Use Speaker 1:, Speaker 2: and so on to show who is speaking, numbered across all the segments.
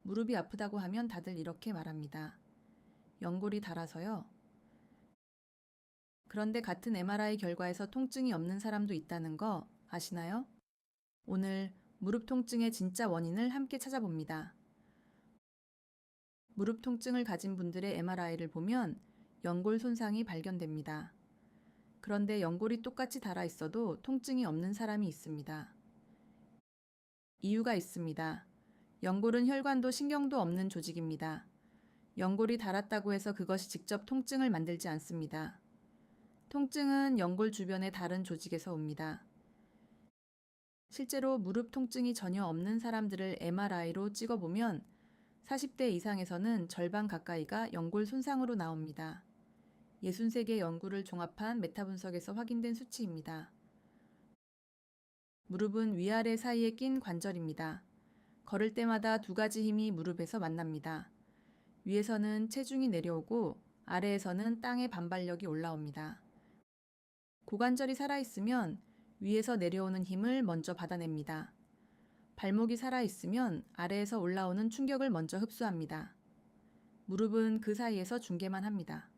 Speaker 1: 무릎이 아프다고 하면 다들 이렇게 말합니다. 연골이 닳아서요. 그런데 같은 MRI 결과에서 통증이 없는 사람도 있다는 거 아시나요? 오늘 무릎 통증의 진짜 원인을 함께 찾아봅니다. 무릎 통증을 가진 분들의 MRI를 보면 연골 손상이 발견됩니다. 그런데 연골이 똑같이 닳아 있어도 통증이 없는 사람이 있습니다. 이유가 있습니다. 연골은 혈관도 신경도 없는 조직입니다. 연골이 닳았다고 해서 그것이 직접 통증을 만들지 않습니다. 통증은 연골 주변의 다른 조직에서 옵니다. 실제로 무릎 통증이 전혀 없는 사람들을 MRI로 찍어보면 40대 이상에서는 절반 가까이가 연골 손상으로 나옵니다. 63개 연구를 종합한 메타 분석에서 확인된 수치입니다. 무릎은 위아래 사이에 낀 관절입니다. 걸을 때마다 두 가지 힘이 무릎에서 만납니다. 위에서는 체중이 내려오고 아래에서는 땅의 반발력이 올라옵니다. 고관절이 살아있으면 위에서 내려오는 힘을 먼저 받아냅니다. 발목이 살아있으면 아래에서 올라오는 충격을 먼저 흡수합니다. 무릎은 그 사이에서 중개만 합니다.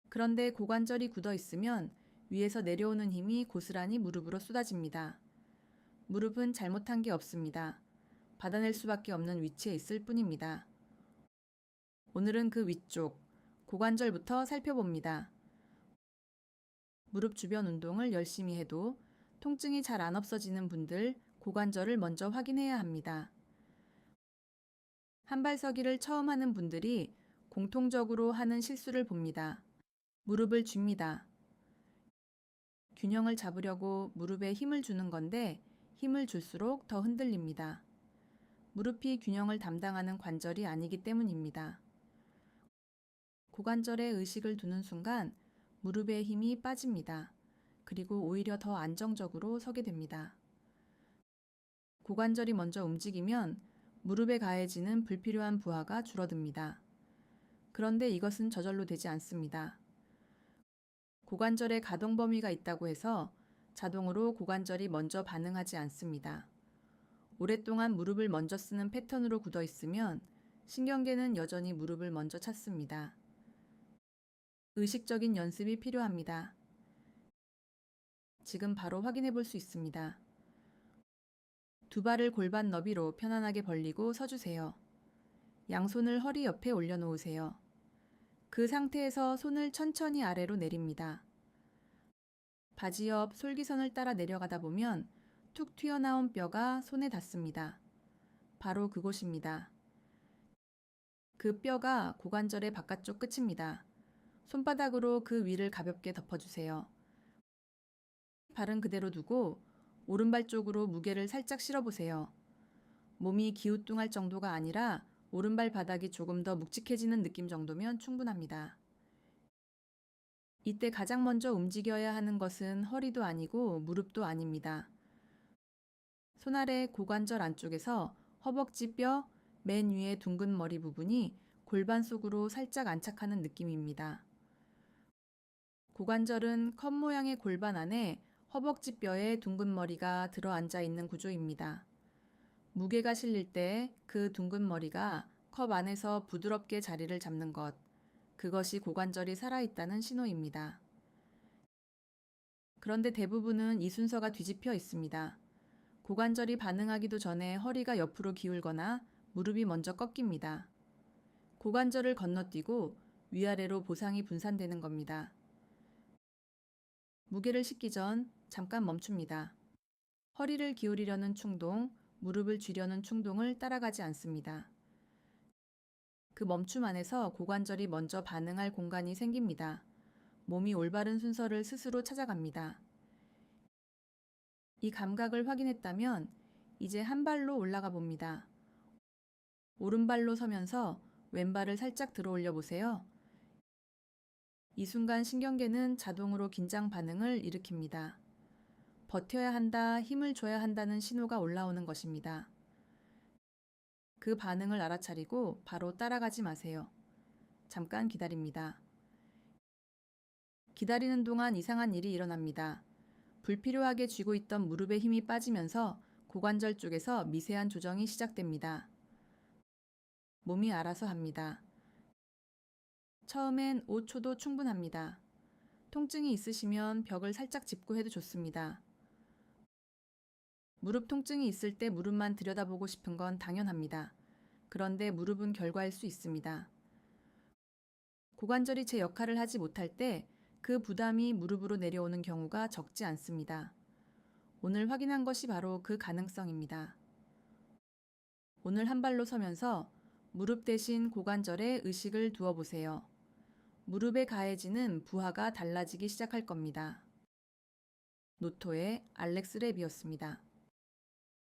Speaker 1: 그런데 고관절이 굳어 있으면 위에서 내려오는 힘이 고스란히 무릎으로 쏟아집니다. 무릎은 잘못한 게 없습니다. 받아낼 수밖에 없는 위치에 있을 뿐입니다. 오늘은 그 위쪽, 고관절부터 살펴봅니다. 무릎 주변 운동을 열심히 해도 통증이 잘 안 없어지는 분들 고관절을 먼저 확인해야 합니다. 한발서기를 처음 하는 분들이 공통적으로 하는 실수를 봅니다. 무릎을 쥡니다. 균형을 잡으려고 무릎에 힘을 주는 건데 힘을 줄수록 더 흔들립니다. 무릎이 균형을 담당하는 관절이 아니기 때문입니다. 고관절에 의식을 두는 순간 무릎의 힘이 빠집니다. 그리고 오히려 더 안정적으로 서게 됩니다. 고관절이 먼저 움직이면 무릎에 가해지는 불필요한 부하가 줄어듭니다. 그런데 이것은 저절로 되지 않습니다. 고관절에 가동 범위가 있다고 해서 자동으로 고관절이 먼저 반응하지 않습니다. 오랫동안 무릎을 먼저 쓰는 패턴으로 굳어 있으면 신경계는 여전히 무릎을 먼저 찾습니다. 의식적인 연습이 필요합니다. 지금 바로 확인해 볼 수 있습니다. 두 발을 골반 너비로 편안하게 벌리고 서주세요. 양손을 허리 옆에 올려놓으세요. 그 상태에서 손을 천천히 아래로 내립니다. 바지 옆 솔기선을 따라 내려가다 보면 툭 튀어나온 뼈가 손에 닿습니다. 바로 그곳입니다. 그 뼈가 고관절의 바깥쪽 끝입니다. 손바닥으로 그 위를 가볍게 덮어주세요. 발은 그대로 두고 오른발 쪽으로 무게를 살짝 실어보세요. 몸이 기우뚱할 정도가 아니라 오른발 바닥이 조금 더 묵직해지는 느낌 정도면 충분합니다. 이때 가장 먼저 움직여야 하는 것은 허리도 아니고 무릎도 아닙니다. 손 아래 고관절 안쪽에서 허벅지 뼈 맨 위에 둥근 머리 부분이 골반 속으로 살짝 안착하는 느낌입니다. 고관절은 컵 모양의 골반 안에 허벅지 뼈에 둥근 머리가 들어앉아 있는 구조입니다. 무게가 실릴 때 그 둥근 머리가 컵 안에서 부드럽게 자리를 잡는 것, 그것이 고관절이 살아있다는 신호입니다. 그런데 대부분은 이 순서가 뒤집혀 있습니다. 고관절이 반응하기도 전에 허리가 옆으로 기울거나 무릎이 먼저 꺾입니다. 고관절을 건너뛰고 위아래로 보상이 분산되는 겁니다. 무게를 싣기 전 잠깐 멈춥니다. 허리를 기울이려는 충동, 무릎을 쥐려는 충동을 따라가지 않습니다. 그 멈춤 안에서 고관절이 먼저 반응할 공간이 생깁니다. 몸이 올바른 순서를 스스로 찾아갑니다. 이 감각을 확인했다면 이제 한 발로 올라가 봅니다. 오른발로 서면서 왼발을 살짝 들어 올려 보세요. 이 순간 신경계는 자동으로 긴장 반응을 일으킵니다. 버텨야 한다, 힘을 줘야 한다는 신호가 올라오는 것입니다. 그 반응을 알아차리고 바로 따라가지 마세요. 잠깐 기다립니다. 기다리는 동안 이상한 일이 일어납니다. 불필요하게 쥐고 있던 무릎의 힘이 빠지면서 고관절 쪽에서 미세한 조정이 시작됩니다. 몸이 알아서 합니다. 처음엔 5초도 충분합니다. 통증이 있으시면 벽을 살짝 짚고 해도 좋습니다. 무릎 통증이 있을 때 무릎만 들여다보고 싶은 건 당연합니다. 그런데 무릎은 결과일 수 있습니다. 고관절이 제 역할을 하지 못할 때 그 부담이 무릎으로 내려오는 경우가 적지 않습니다. 오늘 확인한 것이 바로 그 가능성입니다. 오늘 한 발로 서면서 무릎 대신 고관절에 의식을 두어 보세요. 무릎에 가해지는 부하가 달라지기 시작할 겁니다. 노토의 알렉스 랩이었습니다.